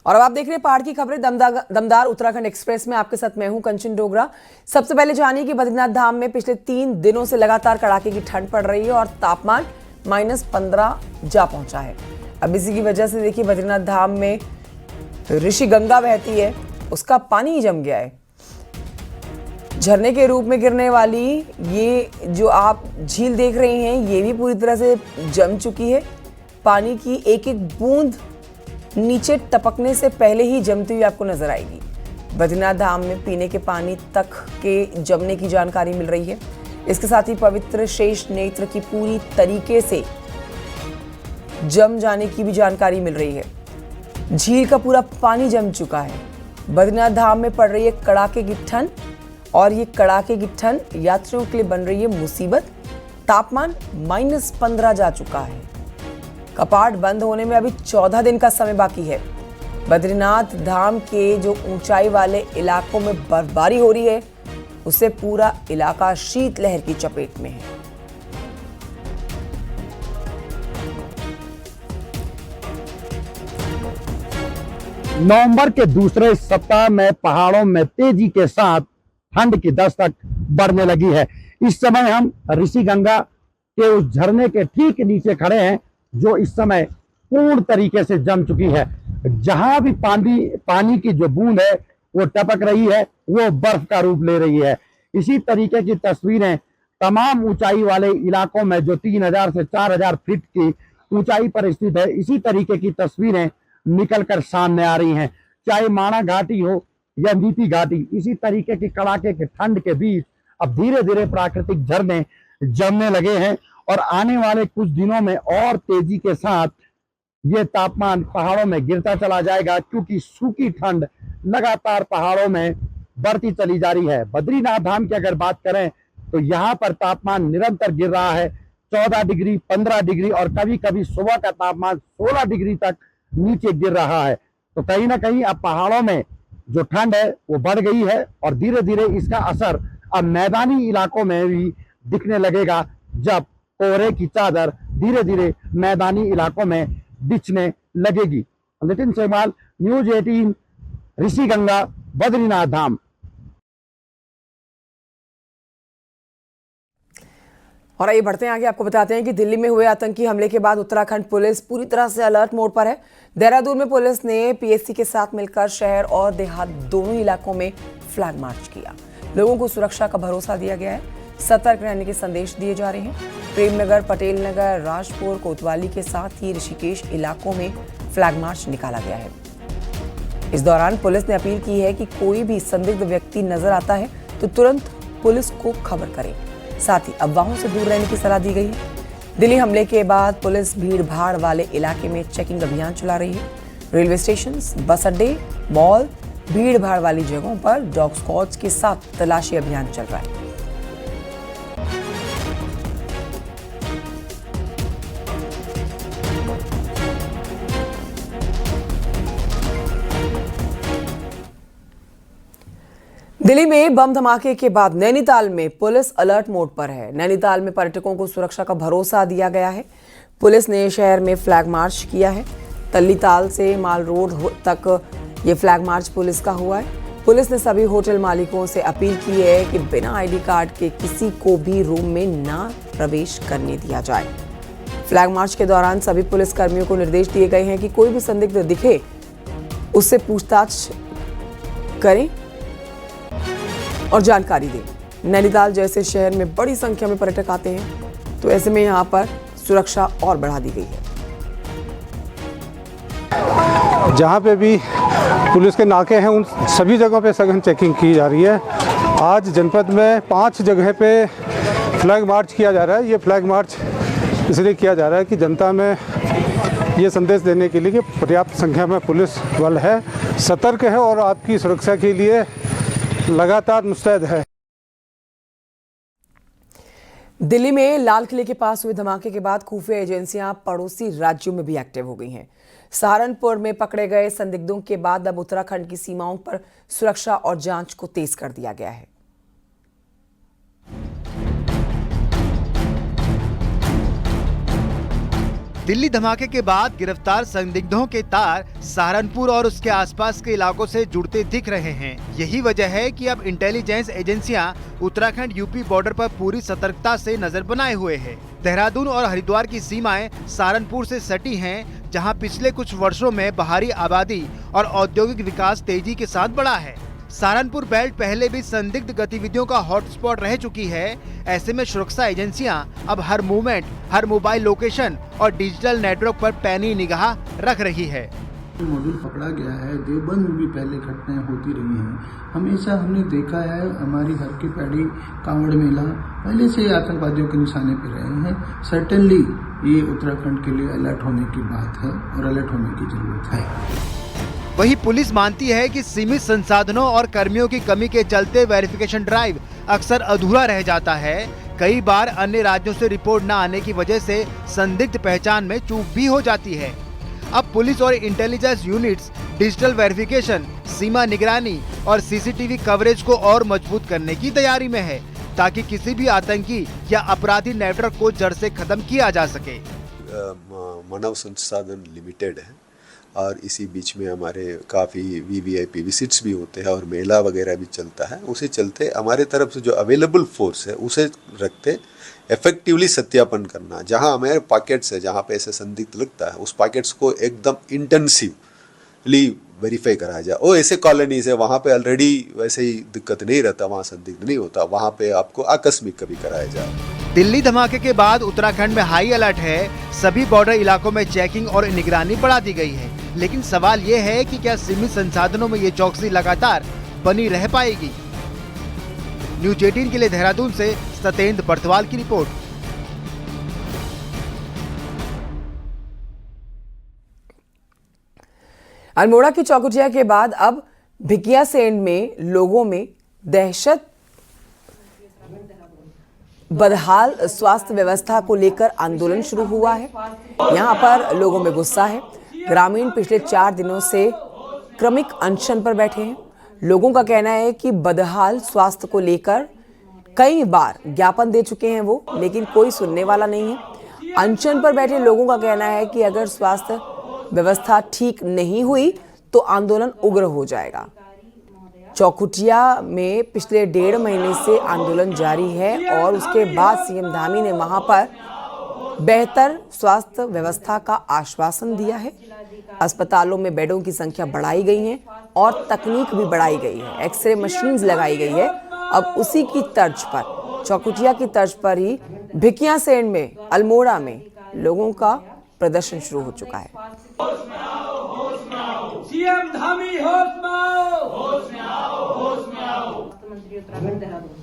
और अब आप देख रहे हैं पहाड़ की खबरें दमदार उत्तराखंड एक्सप्रेस में। आपके साथ मैं हूं कंचन डोगरा। सबसे पहले जानिए कि बद्रीनाथ धाम में पिछले 3 दिनों से लगातार कड़ाके की ठंड पड़ रही है और तापमान -15 जा पहुंचा है। अब इसी की वजह से देखिए बद्रीनाथ धाम में ऋषि गंगा बहती है, उसका पानी ही जम गया है। झरने के रूप में गिरने वाली ये जो आप झील देख रहे हैं ये भी पूरी तरह से जम चुकी है। पानी की एक एक बूंद नीचे टपकने से पहले ही जमती हुई आपको नजर आएगी। बद्रीनाथ धाम में पीने के पानी तक के जमने की जानकारी मिल रही है। इसके साथ ही पवित्र शेष नेत्र की पूरी तरीके से जम जाने की भी जानकारी मिल रही है। झील का पूरा पानी जम चुका है। बद्रीनाथ धाम में पड़ रही है कड़ाके की ठंड और ये कड़ाके की ठंड यात्रियों के लिए बन रही है मुसीबत। तापमान -15 जा चुका है। कपाट बंद होने में अभी 14 दिन का समय बाकी है। बद्रीनाथ धाम के जो ऊंचाई वाले इलाकों में बर्फबारी हो रही है उससे पूरा इलाका शीतलहर की चपेट में है। नवंबर के दूसरे सप्ताह में पहाड़ों में तेजी के साथ ठंड की दस्तक बढ़ने लगी है। इस समय हम ऋषि गंगा के उस झरने के ठीक नीचे खड़े हैं जो इस समय पूर्ण तरीके से जम चुकी है। जहां भी पानी की जो बूंद है वो टपक रही है वो बर्फ का रूप ले रही है। इसी तरीके की तस्वीरें तमाम ऊंचाई वाले इलाकों में जो 3000 से 4000 फीट की ऊंचाई पर स्थित है, इसी तरीके की तस्वीरें निकलकर सामने आ रही हैं। चाहे माणा घाटी हो या नीति घाटी, इसी तरीके की कड़ाके की ठंड के बीच अब धीरे धीरे प्राकृतिक झरने जमने लगे हैं और आने वाले कुछ दिनों में और तेजी के साथ ये तापमान पहाड़ों में गिरता चला जाएगा, क्योंकि सूखी ठंड लगातार पहाड़ों में बढ़ती चली जा रही है। बद्रीनाथ धाम की अगर बात करें तो यहाँ पर तापमान निरंतर गिर रहा है। 14 डिग्री, 15 डिग्री और कभी कभी सुबह का तापमान 16 डिग्री तक नीचे गिर रहा है। तो कहीं ना कहीं अब पहाड़ों में जो ठंड है वो बढ़ गई है और धीरे धीरे इसका असर अब मैदानी इलाकों में भी दिखने लगेगा, जब कोहरे की चादर धीरे धीरे मैदानी इलाकों में बिछने लगेगी। नितिन सेवाल, न्यूज 18, ऋषि गंगा, बद्रीनाथ धाम। और आइए बढ़ते हैं आगे। आपको बताते हैं कि दिल्ली में हुए आतंकी हमले के बाद उत्तराखंड पुलिस पूरी तरह से अलर्ट मोड पर है। देहरादून में पुलिस ने पीएससी के साथ मिलकर शहर और देहात दोनों इलाकों में फ्लैग मार्च किया। लोगों को सुरक्षा का भरोसा दिया गया है। सतर्क रहने के संदेश दिए जा रहे हैं। प्रेमनगर, पटेल नगर, राजपुर, कोतवाली के साथ ही ऋषिकेश इलाकों में फ्लैग मार्च निकाला गया है। इस दौरान पुलिस ने अपील की है कि कोई भी संदिग्ध व्यक्ति नजर आता है तो तुरंत पुलिस को खबर करें। साथ ही अफवाहों से दूर रहने की सलाह दी गई है। दिल्ली हमले के बाद पुलिस भीड़ भाड़ वाले इलाके में चेकिंग अभियान चला रही है। रेलवे स्टेशन, बस अड्डे, मॉल, भीड़ भाड़ वाली जगहों पर डॉग स्क्वाड्स के साथ तलाशी अभियान चल रहा है। दिल्ली में बम धमाके के बाद नैनीताल में पुलिस अलर्ट मोड पर है। नैनीताल में पर्यटकों को सुरक्षा का भरोसा दिया गया है। पुलिस ने शहर में फ्लैग मार्च किया है। तल्लीताल से माल रोड तक ये फ्लैग मार्च पुलिस का हुआ है। पुलिस ने सभी होटल मालिकों से अपील की है कि बिना आईडी कार्ड के किसी को भी रूम में ना प्रवेश करने दिया जाए। फ्लैग मार्च के दौरान सभी पुलिस कर्मियों को निर्देश दिए गए हैं कि कोई भी संदिग्ध दिखे उससे पूछताछ करें और जानकारी दें। नैनीताल जैसे शहर में बड़ी संख्या में पर्यटक आते हैं तो ऐसे में यहाँ पर सुरक्षा और बढ़ा दी गई है। जहाँ पे भी पुलिस के नाके हैं उन सभी जगहों पे सघन चेकिंग की जा रही है। आज जनपद में 5 जगह पे फ्लैग मार्च किया जा रहा है। ये फ्लैग मार्च इसलिए किया जा रहा है कि जनता में ये संदेश देने के लिए कि पर्याप्त संख्या में पुलिस बल है, सतर्क है और आपकी सुरक्षा के लिए लगातार मुस्तैद है। दिल्ली में लाल किले के पास हुए धमाके के बाद खुफिया एजेंसियां पड़ोसी राज्यों में भी एक्टिव हो गई हैं। सहारनपुर में पकड़े गए संदिग्धों के बाद अब उत्तराखंड की सीमाओं पर सुरक्षा और जांच को तेज कर दिया गया है। दिल्ली धमाके के बाद गिरफ्तार संदिग्धों के तार सहारनपुर और उसके आसपास के इलाकों से जुड़ते दिख रहे हैं। यही वजह है कि अब इंटेलिजेंस एजेंसियां उत्तराखंड यूपी बॉर्डर पर पूरी सतर्कता से नजर बनाए हुए हैं। देहरादून और हरिद्वार की सीमाएं सहारनपुर से सटी हैं, जहां पिछले कुछ वर्षों में बाहरी आबादी और औद्योगिक विकास तेजी के साथ बढ़ा है। सहारनपुर बेल्ट पहले भी संदिग्ध गतिविधियों का हॉटस्पॉट रह चुकी है। ऐसे में सुरक्षा एजेंसियां अब हर मूवमेंट, हर मोबाइल लोकेशन और डिजिटल नेटवर्क पर पैनी निगाह रख रही है। मॉड्यूल पकड़ा गया है, देवबंद में भी पहले घटनाएं होती रही हैं। हमेशा हमने देखा है हमारी हर की पैड़ी कांवड़ मेला पहले से आतंकवादियों के निशाने पर रहे हैं। सर्टेनली ये उत्तराखंड के लिए अलर्ट होने की बात है और अलर्ट होने की जरूरत है। वही पुलिस मानती है कि सीमित संसाधनों और कर्मियों की कमी के चलते वेरिफिकेशन ड्राइव अक्सर अधूरा रह जाता है। कई बार अन्य राज्यों से रिपोर्ट न आने की वजह से संदिग्ध पहचान में चूक भी हो जाती है। अब पुलिस और इंटेलिजेंस यूनिट्स डिजिटल वेरिफिकेशन, सीमा निगरानी और सीसीटीवी कवरेज को और मजबूत करने की तैयारी में है, ताकि किसी भी आतंकी या अपराधी नेटवर्क को जड़ से खत्म किया जा सके। मानव संसाधन लिमिटेड है और इसी बीच में हमारे काफ़ी वीवीआईपी विजिट्स भी होते हैं और मेला वगैरह भी चलता है। उसी चलते हमारे तरफ से जो अवेलेबल फोर्स है उसे रखते इफेक्टिवली सत्यापन करना। जहां हमारे पॉकेट्स है, जहां पे ऐसे संदिग्ध लगता है, उस पॉकेट्स को एकदम इंटेंसिवली वेरीफाई कराया जाए। और ऐसे कॉलोनीज है वहाँ पे ऑलरेडी वैसे ही दिक्कत नहीं रहता, वहाँ संदिग्ध नहीं होता, वहाँ पे आपको आकस्मिक कभी कराया जाए। दिल्ली धमाके के बाद उत्तराखंड में हाई अलर्ट है। सभी बॉर्डर इलाकों में चेकिंग और निगरानी बढ़ा दी गई है। लेकिन सवाल ये है कि क्या सीमित संसाधनों में ये चौकसी लगातार बनी रह पाएगी। न्यूज 18 के लिए देहरादून से सतेंद्र बर्तवाल की रिपोर्ट। अल्मोड़ा की चौकुटिया के बाद अब भिकियासेन में लोगों में दहशत। बदहाल स्वास्थ्य व्यवस्था को लेकर आंदोलन शुरू हुआ है। यहां पर लोगों में गुस्सा है। ग्रामीण पिछले 4 दिनों से क्रमिक अनशन पर बैठे हैं। लोगों का कहना है कि बदहाल स्वास्थ्य को लेकर कई बार ज्ञापन दे चुके हैं वो, लेकिन कोई सुनने वाला नहीं है। अनशन पर बैठे लोगों का कहना है कि अगर स्वास्थ्य व्यवस्था ठीक नहीं हुई तो आंदोलन उग्र हो जाएगा। चौकुटिया में पिछले 1.5 महीने से आंदोलन जारी है और उसके बाद सीएम धामी ने वहां पर बेहतर स्वास्थ्य व्यवस्था का आश्वासन दिया है। अस्पतालों में बेडों की संख्या बढ़ाई गई है और तकनीक भी बढ़ाई गई है। एक्सरे मशीन्स लगाई गई है। अब उसी की तर्ज पर, चौकुटिया की तर्ज पर ही भिकियासेन में, अल्मोड़ा में लोगों का प्रदर्शन शुरू हो चुका है। सीएम धामी होश में आओ, होश में आओ, होश में आओ। मंत्री उत्तराखंड देहरादून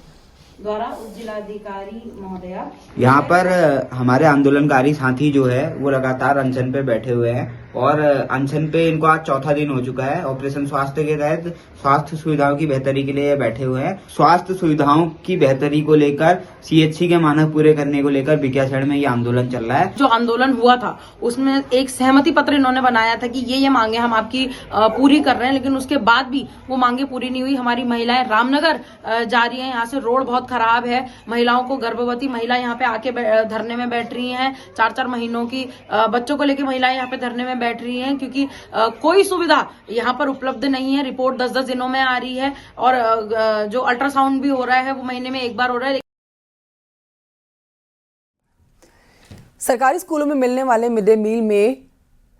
द्वारा उप जिलाधिकारी महोदया यहाँ पर हमारे आंदोलनकारी साथी जो है वो लगातार अनशन पे बैठे हुए हैं और अनशन पे इनको आज 4था दिन हो चुका है। ऑपरेशन स्वास्थ्य के तहत स्वास्थ्य सुविधाओं की बेहतरी के लिए बैठे हुए हैं। स्वास्थ्य सुविधाओं की बेहतरी को लेकर, सीएचसी के मानक पूरे करने को लेकर भिकियासेन में ये आंदोलन चल रहा है। जो आंदोलन हुआ था उसमें एक सहमति पत्र इन्होंने बनाया था कि ये मांगे हम आपकी पूरी कर रहे हैं, लेकिन उसके बाद भी वो मांगे पूरी नहीं हुई। हमारी महिलाएं रामनगर जा रही हैं, यहाँ से रोड बहुत खराब है। महिलाओं को, गर्भवती महिला यहाँ पे आके धरने में बैठ रही हैं। 4-4 महीनों की बच्चों को लेकर महिलाएं यहाँ पे धरने में बैठ रही हैं, क्योंकि कोई सुविधा यहाँ पर उपलब्ध नहीं है। रिपोर्ट 10-10 दिनों में आ रही है और जो अल्ट्रासाउंड भी हो रहा है वो महीने में एक बार हो रहा है। सरकारी स्कूलों में मिलने वाले मिड डे मील में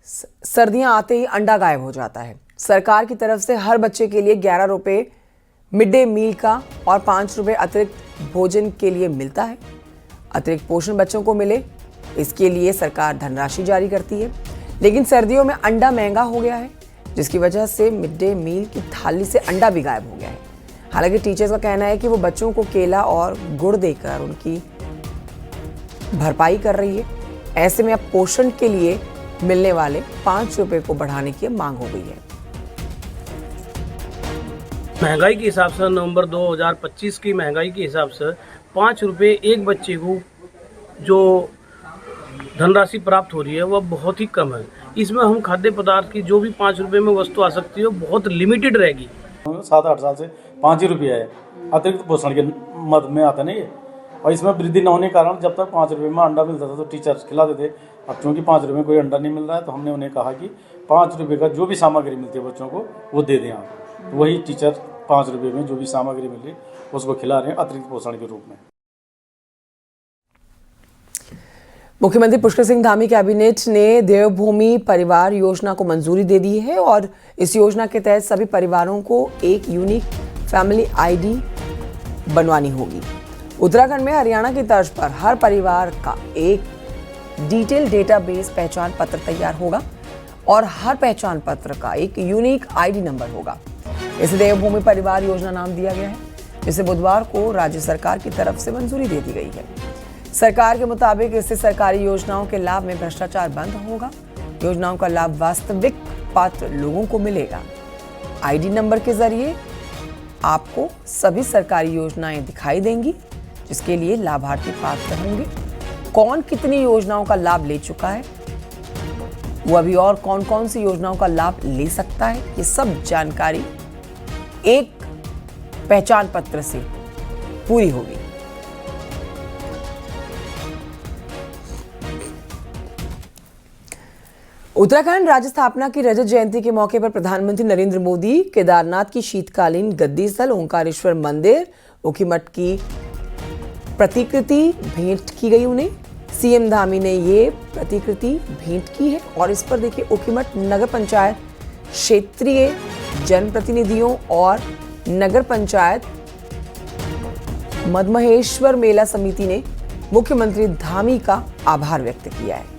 सर्दियां आते ही अंडा गायब हो जाता है। सरकार की तरफ से हर बच्चे के लिए 11 रुपए मिड डे मील का और 5 रुपए अतिरिक्त भोजन के लिए मिलता है। अतिरिक्त पोषण बच्चों को मिले, इसके लिए सरकार धनराशि जारी करती है। लेकिन सर्दियों में अंडा महंगा हो गया है, जिसकी वजह से मिड डे मील की थाली से अंडा भी गायब हो गया है। हालांकि टीचर्स का कहना है कि वो बच्चों को केला और गुड़ देकर उनकी भरपाई कर रही है। ऐसे में अब पोषण के लिए मिलने वाले 5 रुपए को बढ़ाने की मांग हो गई है। महंगाई के हिसाब से नवंबर 2025 की महंगाई के हिसाब से 5 रुपये एक बच्चे को जो धनराशि प्राप्त हो रही है वह बहुत ही कम है। इसमें हम खाद्य पदार्थ की जो भी 5 रुपये में वस्तु आ सकती है बहुत लिमिटेड रहेगी। 7-8 साल से 5 ही रुपये है, अतिरिक्त पोषण के मद में आता नहीं है। और इसमें वृद्धि न होने के कारण जब तक 5 रुपये में अंडा मिलता था तो टीचर खिलाते थे। अब चूँकि 5 रुपये में कोई अंडा नहीं मिल रहा है तो हमने उन्हें कहा कि 5 रुपये का जो भी सामग्री मिलती है बच्चों को वो दे दें आप। तो वही टीचर 5 रुपये में जो भी सामग्री मिल रही है उसको खिला रहे हैं अतिरिक्त पोषण के रूप में। मुख्यमंत्री पुष्कर सिंह धामी कैबिनेट ने देवभूमि परिवार योजना को मंजूरी दे दी है और इस योजना के तहत सभी परिवारों को एक यूनिक फैमिली आईडी बनवानी होगी। उत्तराखंड में हरियाणा की तर्ज पर हर परिवार का एक डिटेल डेटाबेस पहचान पत्र तैयार होगा और हर पहचान पत्र का एक यूनिक आईडी नंबर होगा। इसे देवभूमि परिवार योजना नाम दिया गया है, जिसे बुधवार को राज्य सरकार की तरफ से मंजूरी दे दी गई है। सरकार के मुताबिक इससे सरकारी योजनाओं के लाभ में भ्रष्टाचार बंद होगा। योजनाओं का लाभ वास्तविक पात्र लोगों को मिलेगा। आईडी नंबर के जरिए आपको सभी सरकारी योजनाएं दिखाई देंगी, जिसके लिए लाभार्थी पात्र होंगे। कौन कितनी योजनाओं का लाभ ले चुका है, वो अभी और कौन कौन सी योजनाओं का लाभ ले सकता है, ये सब जानकारी एक पहचान पत्र से पूरी होगी। उत्तराखंड राज्य स्थापना की रजत जयंती के मौके पर प्रधानमंत्री नरेंद्र मोदी केदारनाथ की शीतकालीन गद्दी स्थल ओंकारेश्वर मंदिर ऊखीमठ की प्रतिकृति भेंट की गई उन्हें। सीएम धामी ने ये प्रतिकृति भेंट की है और इस पर देखिए ऊखीमठ नगर पंचायत, क्षेत्रीय जनप्रतिनिधियों और नगर पंचायत मदमहेश्वर मेला समिति ने मुख्यमंत्री धामी का आभार व्यक्त किया है।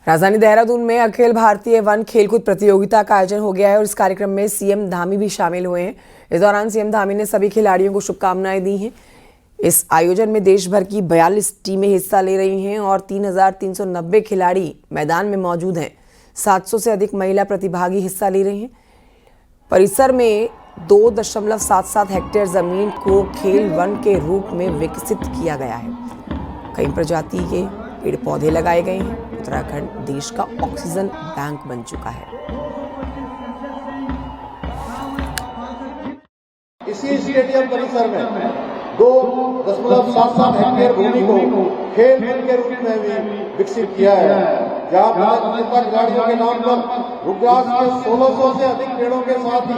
राजधानी देहरादून में अखिल भारतीय वन खेलकूद प्रतियोगिता का आयोजन हो गया है और इस कार्यक्रम में सीएम धामी भी शामिल हुए हैं। इस दौरान सीएम धामी ने सभी खिलाड़ियों को शुभकामनाएं दी हैं। इस आयोजन में देश भर की 42 टीमें हिस्सा ले रही हैं और 3,390 खिलाड़ी मैदान में मौजूद हैं। 700 से अधिक महिला प्रतिभागी हिस्सा ले रहे हैं। परिसर में 2.77 हेक्टेयर जमीन को खेल वन के रूप में विकसित किया गया है। कई प्रजाति के पेड़ पौधे लगाए गए हैं। उत्तराखंड देश का ऑक्सीजन बैंक बन चुका है। इसी स्टेडियम परिसर में 2.77 हेक्टेयर भूमि को खेल वन के रूप में भी विकसित किया है, जहाँ पदक खिलाड़ियों के नाम पर रुद्राक्ष के 1600 से अधिक पेड़ों के साथ ही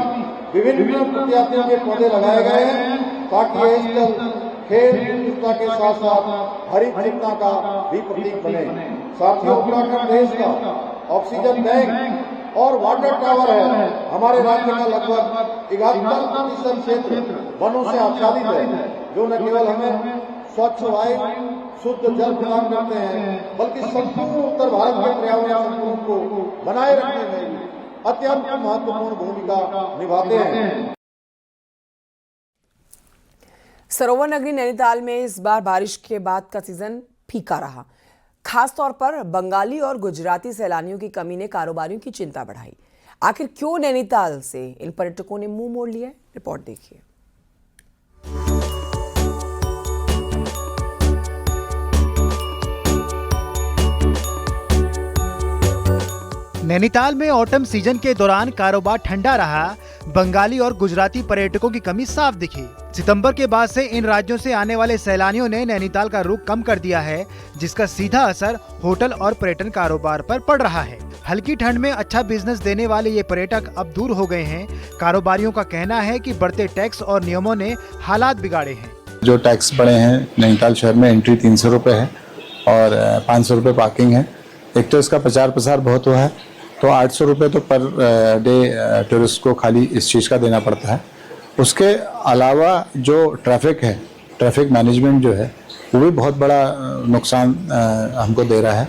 विभिन्न प्रजातियों के पौधे लगाए गए हैं, ताकि ये स्थल खेल विविधता के साथ साथ हरित विविधता का भी प्रतीक बने। साथियों, उत्तराखंड देश का ऑक्सीजन बैंक और वाटर टावर है। हमारे राज्य का लगभग 71% क्षेत्र वनों से आच्छादित है, जो न केवल हमें स्वच्छ वायु, शुद्ध जल प्रदान करते हैं, बल्कि संपूर्ण उत्तर भारत के पर्यावरण संतुलन को बनाए रखने में भी अत्यंत महत्वपूर्ण भूमिका निभाते हैं। सरोवर नगरी नैनीताल में इस बार बारिश के बाद का सीजन फीका रहा। खास तौर पर बंगाली और गुजराती सैलानियों की कमी ने कारोबारियों की चिंता बढ़ाई। आखिर क्यों नैनीताल से इन पर्यटकों ने मुंह मोड़ लिया है, रिपोर्ट देखिए। नैनीताल में ऑटम सीजन के दौरान कारोबार ठंडा रहा। बंगाली और गुजराती पर्यटकों की कमी साफ दिखी। सितंबर के बाद से इन राज्यों से आने वाले सैलानियों ने नैनीताल का रुख कम कर दिया है, जिसका सीधा असर होटल और पर्यटन कारोबार पर पड़ रहा है। हल्की ठंड में अच्छा बिजनेस देने वाले ये पर्यटक अब दूर हो गए हैं। कारोबारियों का कहना है कि बढ़ते टैक्स और नियमों ने हालात बिगाड़े हैं। जो टैक्स बढ़े हैं, नैनीताल शहर में एंट्री 300 रुपये है और 500 रुपये पार्किंग है। एक तो इसका प्रचार प्रसार बहुत हुआ है, तो 800 रुपये तो पर डे टूरिस्ट को खाली इस चीज़ का देना पड़ता है। उसके अलावा जो ट्रैफिक है, ट्रैफिक मैनेजमेंट जो है, वो भी बहुत बड़ा नुकसान हमको दे रहा है।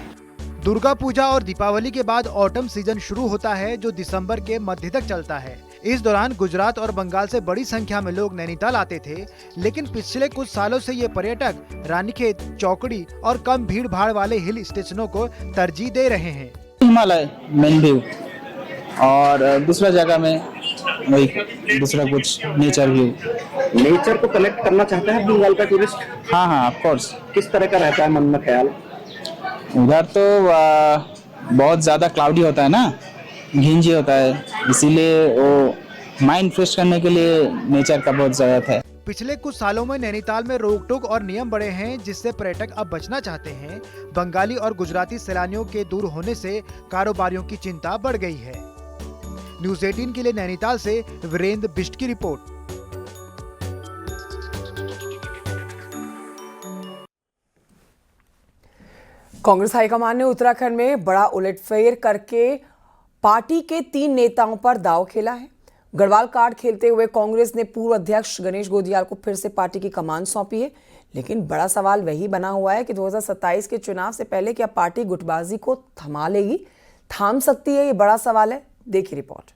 दुर्गा पूजा और दीपावली के बाद ऑटम सीजन शुरू होता है, जो दिसंबर के मध्य तक चलता है। इस दौरान गुजरात और बंगाल से बड़ी संख्या में लोग नैनीताल आते थे, लेकिन पिछले कुछ सालों से ये पर्यटक रानीखेत, चौकड़ी और कम भीड़ भाड़ वाले हिल स्टेशनों को तरजीह दे रहे हैं। हिमालय मेन व्यू और दूसरा जगह में वही दूसरा कुछ नेचर व्यू। नेचर को कलेक्ट करना चाहता है बंगाल का टूरिस्ट? हाँ, ऑफ कोर्स। किस तरह का रहता है मन में ख्याल? उधर तो बहुत ज़्यादा क्लाउडी होता है ना, घिंजी होता है, इसीलिए वो माइंड फ्रेश करने के लिए नेचर का बहुत ज़रूरत है। पिछले कुछ सालों में नैनीताल में रोक टोक और नियम बढ़े हैं, जिससे पर्यटक अब बचना चाहते हैं। बंगाली और गुजराती सैलानियों के दूर होने से कारोबारियों की चिंता बढ़ गई है। न्यूज़ 18 के लिए नैनीताल से वीरेंद्र बिष्ट की रिपोर्ट। कांग्रेस हाईकमान ने उत्तराखंड में बड़ा उलटफेर करके पार्टी के 3 नेताओं पर दांव खेला है। गढ़वाल कार्ड खेलते हुए कांग्रेस ने पूर्व अध्यक्ष गणेश गोदियाल को फिर से पार्टी की कमान सौंपी है, लेकिन बड़ा सवाल वही बना हुआ है कि 2027 के चुनाव से पहले क्या पार्टी गुटबाजी को थमा लेगी, थाम सकती है? ये बड़ा सवाल है। देखिए रिपोर्ट।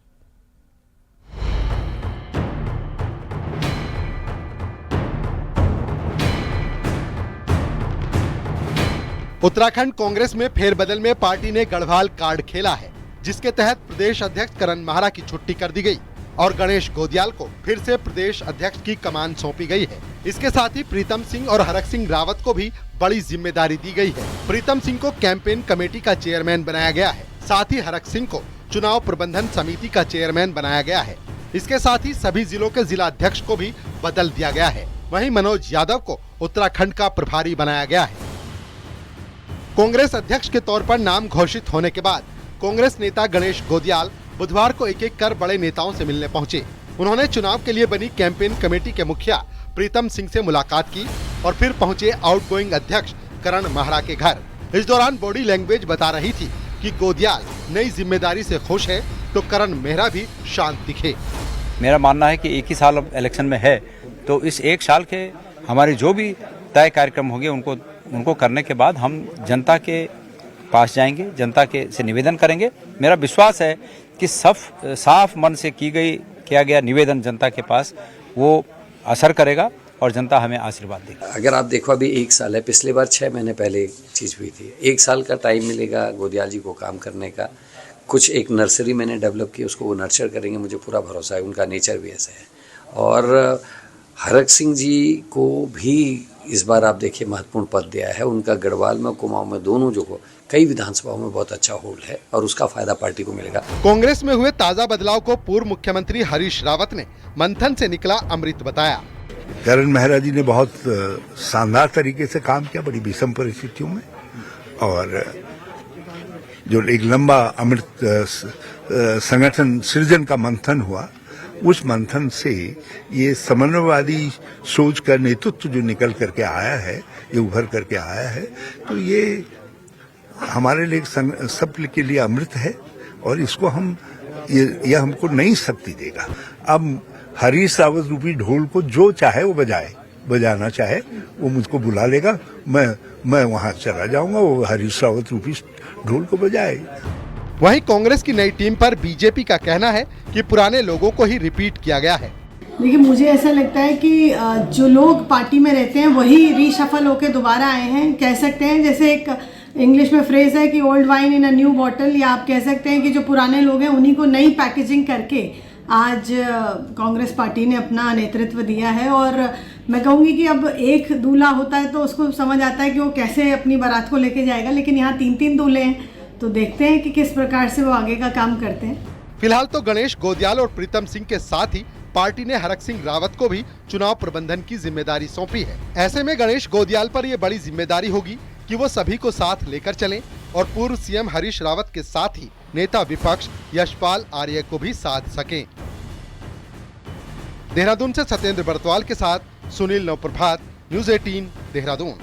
उत्तराखंड कांग्रेस में फेरबदल में पार्टी ने गढ़वाल कार्ड खेला है, जिसके तहत प्रदेश अध्यक्ष करण माहरा की छुट्टी कर दी गई और गणेश गोदियाल को फिर से प्रदेश अध्यक्ष की कमान सौंपी गई है। इसके साथ ही प्रीतम सिंह और हरक सिंह रावत को भी बड़ी जिम्मेदारी दी गई है। प्रीतम सिंह को कैंपेन कमेटी का चेयरमैन बनाया गया है, साथ ही हरक सिंह को चुनाव प्रबंधन समिति का चेयरमैन बनाया गया है। इसके साथ ही सभी जिलों के जिला अध्यक्ष को भी बदल दिया गया है। वहीं मनोज यादव को उत्तराखंड का प्रभारी बनाया गया है। कांग्रेस अध्यक्ष के तौर पर नाम घोषित होने के बाद कांग्रेस नेता गणेश गोदियाल बुधवार को एक एक कर बड़े नेताओं से मिलने पहुंचे। उन्होंने चुनाव के लिए बनी कैंपेन कमेटी के मुखिया प्रीतम सिंह से मुलाकात की और फिर पहुंचे आउटगोइंग अध्यक्ष करण माहरा के घर। इस दौरान बॉडी लैंग्वेज बता रही थी कि गोदियाल नई जिम्मेदारी से खुश है, तो करण मेहरा भी शांत दिखे। मेरा मानना है कि एक ही साल अब इलेक्शन में है, तो इस एक साल के हमारे जो भी तय कार्यक्रम होंगे उनको करने के बाद हम जनता के पास जाएंगे, जनता के से निवेदन करेंगे। मेरा विश्वास है कि साफ मन से किया गया निवेदन जनता के पास वो असर करेगा और जनता हमें आशीर्वाद देगी। अगर आप देखो अभी 1 साल है, पिछले बार 6 महीने पहले चीज़ हुई थी। 1 साल का टाइम मिलेगा गोदियाल जी को काम करने का। कुछ एक नर्सरी मैंने डेवलप की, उसको वो नर्चर करेंगे, मुझे पूरा भरोसा है। उनका नेचर भी ऐसा है। और हरक सिंह जी को भी इस बार आप देखिए महत्वपूर्ण पद दिया है। उनका गढ़वाल में कुमाऊं में दोनों जो कई विधानसभाओं में बहुत अच्छा होल्ड है और उसका फायदा पार्टी को मिलेगा। कांग्रेस में हुए ताजा बदलाव को पूर्व मुख्यमंत्री हरीश रावत ने मंथन से निकला अमृत बताया। करण मेहरा जी ने बहुत शानदार तरीके से काम किया बड़ी विषम परिस्थितियों में, और जो एक लंबा अमृत संगठन सृजन का मंथन हुआ, उस मंथन से ये समन्वयवादी सोच का नेतृत्व जो निकल करके आया है, ये उभर करके आया है, तो ये हमारे लिए सब के लिए अमृत है और इसको हम ये हमको नई शक्ति देगा। अब हरीश रावत रूपी ढोल को जो चाहे वो बजाना चाहे वो मुझको बुला लेगा, मैं वहां चला जाऊंगा, वो हरीश रावत रूपी ढोल को बजाए। वहीं कांग्रेस की नई टीम पर बीजेपी का कहना है कि पुराने लोगों को ही रिपीट किया गया है। देखिए, मुझे ऐसा लगता है कि जो लोग पार्टी में रहते हैं वही रीशफल होकर दोबारा आए हैं। कह सकते हैं जैसे एक इंग्लिश में फ्रेज है कि old wine in a new bottle, या आप कह सकते हैं कि जो पुराने लोग हैं उन्हीं को नई पैकेजिंग करके आज कांग्रेस पार्टी ने अपना नेतृत्व दिया है। और मैं कहूँगी कि अब एक दूल्हा होता है तो उसको समझ आता है कि वो कैसे अपनी बारात को लेके जाएगा, लेकिन यहाँ 3-3 दूल्हे हैं, तो देखते हैं कि किस प्रकार से वो आगे का काम करते हैं। फिलहाल तो गणेश गोदियाल और प्रीतम सिंह के साथ ही पार्टी ने हरक सिंह रावत को भी चुनाव प्रबंधन की जिम्मेदारी सौंपी है। ऐसे में गणेश गोदियाल पर ये बड़ी जिम्मेदारी होगी कि वो सभी को साथ लेकर चलें और पूर्व सीएम हरीश रावत के साथ ही नेता विपक्ष यशपाल आर्य को भी साथ सकें। देहरादून से सत्येंद्र बरतवाल के साथ सुनील नवप्रभात, न्यूज़ 18 देहरादून।